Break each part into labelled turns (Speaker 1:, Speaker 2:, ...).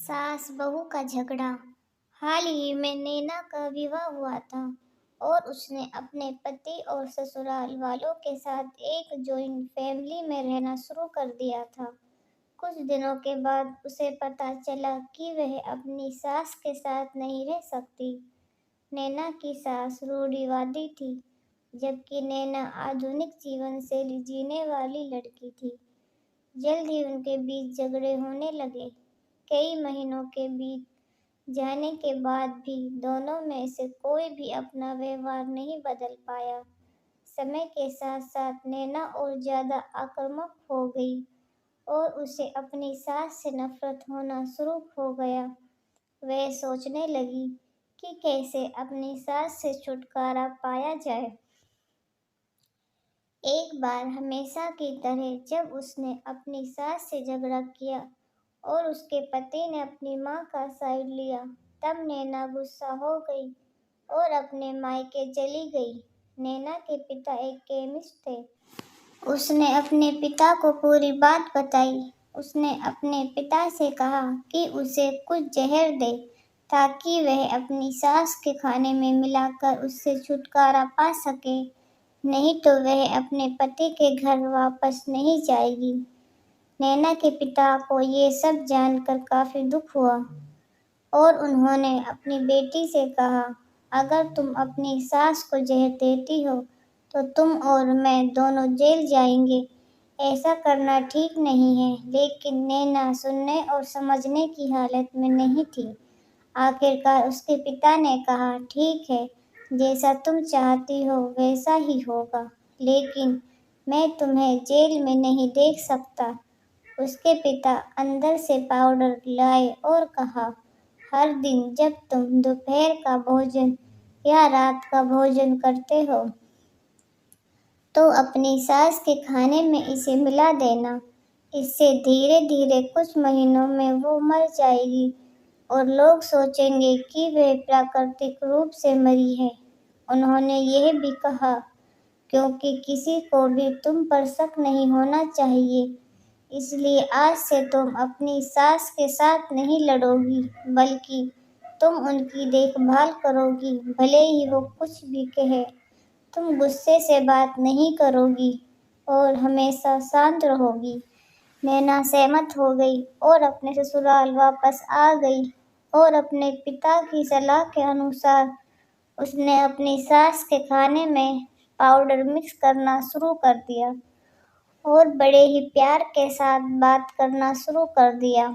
Speaker 1: सास बहू का झगड़ा। हाल ही में नैना का विवाह हुआ था और उसने अपने पति और ससुराल वालों के साथ एक जॉइंट फैमिली में रहना शुरू कर दिया था। कुछ दिनों के बाद उसे पता चला कि वह अपनी सास के साथ नहीं रह सकती। नैना की सास रूढ़िवादी थी, जबकि नैना आधुनिक जीवन शैली जीने वाली लड़की थी। जल्द ही उनके बीच झगड़े होने लगे। कई महीनों के बीत जाने के बाद भी दोनों में से कोई भी अपना व्यवहार नहीं बदल पाया। समय के साथ साथ नैना और ज्यादा आक्रामक हो गई और उसे अपनी सास से नफरत होना शुरू हो गया। वह सोचने लगी कि कैसे अपनी सास से छुटकारा पाया जाए। एक बार हमेशा की तरह जब उसने अपनी सास से झगड़ा किया और उसके पति ने अपनी माँ का साइड लिया, तब नैना गुस्सा हो गई और अपने मायके चली गई। नैना के पिता एक केमिस्ट थे। उसने अपने पिता को पूरी बात बताई। उसने अपने पिता से कहा कि उसे कुछ जहर दे ताकि वह अपनी सास के खाने में मिलाकर उससे छुटकारा पा सके, नहीं तो वह अपने पति के घर वापस नहीं जाएगी। नैना के पिता को ये सब जानकर काफी दुख हुआ और उन्होंने अपनी बेटी से कहा, अगर तुम अपनी सास को जहर देती हो तो तुम और मैं दोनों जेल जाएंगे। ऐसा करना ठीक नहीं है। लेकिन नैना सुनने और समझने की हालत में नहीं थी। आखिरकार उसके पिता ने कहा, ठीक है, जैसा तुम चाहती हो वैसा ही होगा, लेकिन मैं तुम्हें जेल में नहीं देख सकता। उसके पिता अंदर से पाउडर लाए और कहा, हर दिन जब तुम दोपहर का भोजन या रात का भोजन करते हो तो अपनी सास के खाने में इसे मिला देना। इससे धीरे धीरे कुछ महीनों में वो मर जाएगी और लोग सोचेंगे कि वह प्राकृतिक रूप से मरी है। उन्होंने यह भी कहा, क्योंकि किसी को भी तुम पर शक नहीं होना चाहिए, इसलिए आज से तुम अपनी सास के साथ नहीं लड़ोगी, बल्कि तुम उनकी देखभाल करोगी। भले ही वो कुछ भी कहे, तुम गुस्से से बात नहीं करोगी और हमेशा शांत रहोगी। नैना सहमत हो गई और अपने ससुराल वापस आ गई और अपने पिता की सलाह के अनुसार उसने अपनी सास के खाने में पाउडर मिक्स करना शुरू कर दिया और बड़े ही प्यार के साथ बात करना शुरू कर दिया।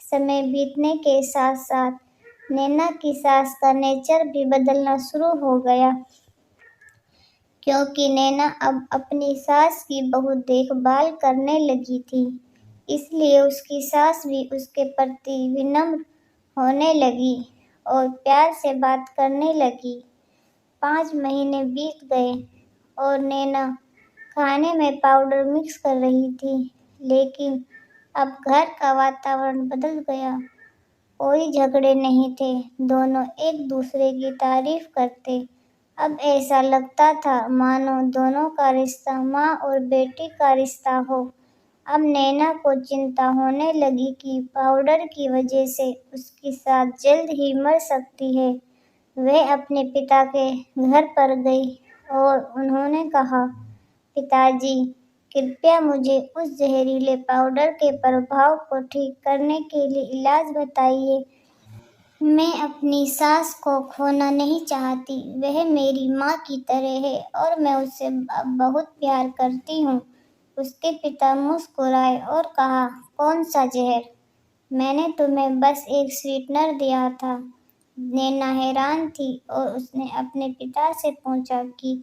Speaker 1: समय बीतने के साथ साथ नैना की सास का नेचर भी बदलना शुरू हो गया, क्योंकि नैना अब अपनी सास की बहुत देखभाल करने लगी थी। इसलिए उसकी सास भी उसके प्रति विनम्र होने लगी और प्यार से बात करने लगी। 5 महीने बीत गए और नैना खाने में पाउडर मिक्स कर रही थी, लेकिन अब घर का वातावरण बदल गया। कोई झगड़े नहीं थे, दोनों एक दूसरे की तारीफ करते। अब ऐसा लगता था मानो दोनों का रिश्ता माँ और बेटी का रिश्ता हो। अब नैना को चिंता होने लगी कि पाउडर की वजह से उसकी सास जल्द ही मर सकती है। वह अपने पिता के घर पर गई और उन्होंने कहा, पिताजी, कृपया मुझे उस जहरीले पाउडर के प्रभाव को ठीक करने के लिए इलाज बताइए। मैं अपनी सास को खोना नहीं चाहती। वह मेरी माँ की तरह है और मैं उससे अब बहुत प्यार करती हूँ। उसके पिता मुस्कुराए और कहा, कौन सा जहर? मैंने तुम्हें बस एक स्वीटनर दिया था। नैना हैरान थी और उसने अपने पिता से पूछा कि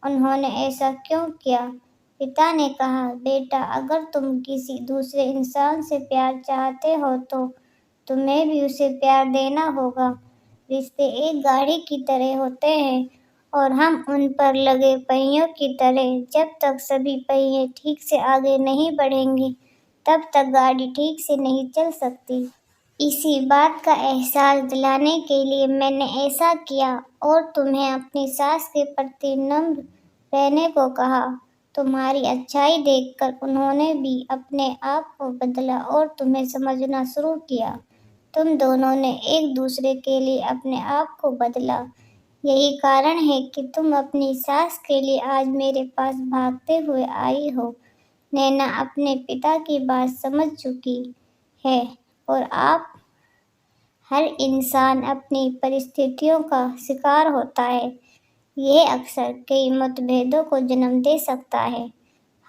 Speaker 1: उन्होंने ऐसा क्यों किया। पिता ने कहा, बेटा, अगर तुम किसी दूसरे इंसान से प्यार चाहते हो तो तुम्हें भी उसे प्यार देना होगा। रिश्ते एक गाड़ी की तरह होते हैं और हम उन पर लगे पहियों की तरह। जब तक सभी पहिए ठीक से आगे नहीं बढ़ेंगे, तब तक गाड़ी ठीक से नहीं चल सकती। इसी बात का एहसास दिलाने के लिए मैंने ऐसा किया और तुम्हें अपनी सास के प्रति नम्र रहने को कहा। तुम्हारी अच्छाई देखकर उन्होंने भी अपने आप को बदला और तुम्हें समझना शुरू किया। तुम दोनों ने एक दूसरे के लिए अपने आप को बदला। यही कारण है कि तुम अपनी सास के लिए आज मेरे पास भागते हुए आई हो। नैना अपने पिता की बात समझ चुकी है और आप हर इंसान अपनी परिस्थितियों का शिकार होता है। यह अक्सर कई मतभेदों को जन्म दे सकता है।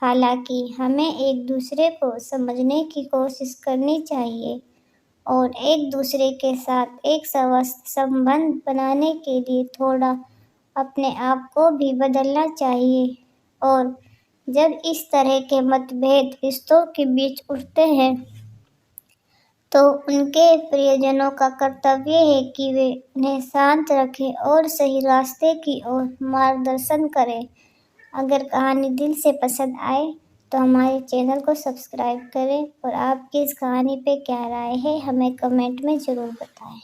Speaker 1: हालांकि हमें एक दूसरे को समझने की कोशिश करनी चाहिए और एक दूसरे के साथ एक स्वस्थ संबंध बनाने के लिए थोड़ा अपने आप को भी बदलना चाहिए। और जब इस तरह के मतभेद रिश्तों के बीच उठते हैं तो उनके प्रियजनों का कर्तव्य है कि वे उन्हें शांत रखें और सही रास्ते की ओर मार्गदर्शन करें। अगर कहानी दिल से पसंद आए तो हमारे चैनल को सब्सक्राइब करें और आपकी इस कहानी पे क्या राय है हमें कमेंट में ज़रूर बताएं।